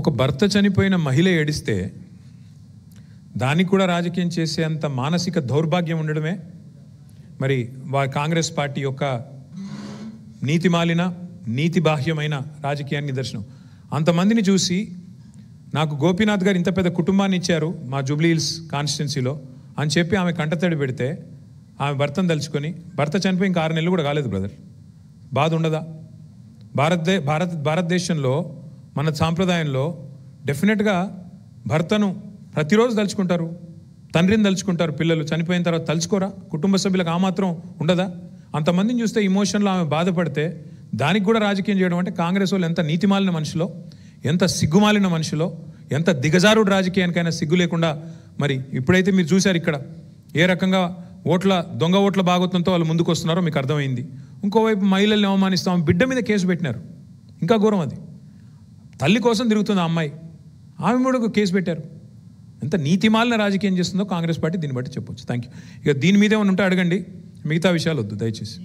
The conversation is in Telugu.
ఒక భర్త చనిపోయిన మహిళ ఏడిస్తే దానికి కూడా రాజకీయం చేసేంత మానసిక దౌర్భాగ్యం ఉండడమే మరి కాంగ్రెస్ పార్టీ యొక్క నీతిమాలిన నీతిబాహ్యమైన రాజకీయాన్ని నిదర్శనం. అంతమందిని చూసి నాకు గోపీనాథ్ గారు ఇంత పెద్ద కుటుంబాన్ని ఇచ్చారు మా జూబ్లీ హిల్స్ కాన్స్టిట్యున్సీలో అని చెప్పి ఆమె కంటతడి పెడితే ఆమె భర్తను తలుచుకొని, భర్త చనిపోయి ఇంకా 6 నెలలు కూడా కాలేదు బ్రదర్, బాధ ఉండదా? భారతదేశంలో మన సాంప్రదాయంలో డెఫినెట్గా భర్తను ప్రతిరోజు తలుచుకుంటారు, తండ్రిని తలుచుకుంటారు, పిల్లలు చనిపోయిన తర్వాత తలుచుకోరా? కుటుంబ సభ్యులకు ఆ మాత్రం ఉండదా? అంతమందిని చూస్తే ఇమోషన్లో ఆమె బాధపడితే దానికి కూడా రాజకీయం చేయడం అంటే కాంగ్రెస్ వాళ్ళు ఎంత నీతిమాలిన మనుషులో, ఎంత సిగ్గుమాలిన మనుషులో, ఎంత దిగజారుడు రాజకీయానికైనా సిగ్గు లేకుండా మరి ఇప్పుడైతే మీరు చూశారు ఇక్కడ ఏ రకంగా దొంగ ఓట్ల భాగవతంతో వాళ్ళు ముందుకు వస్తున్నారో మీకు అర్థమైంది. ఇంకోవైపు మహిళల్ని అవమానిస్తాం, బిడ్డ మీద కేసు పెట్టినారు, ఇంకా ఘోరం అది. తల్లి కోసం తిరుగుతుంది ఆ అమ్మాయి, ఆమె కూడా కేసు పెట్టారు. ఎంత నీతిమాలిన రాజకీయం చేస్తుందో కాంగ్రెస్ పార్టీ దీన్ని బట్టి చెప్పొచ్చు. Thank you. ఇక దీని మీదే ఉంటే అడగండి, మిగతా విషయాలు వద్దు దయచేసి.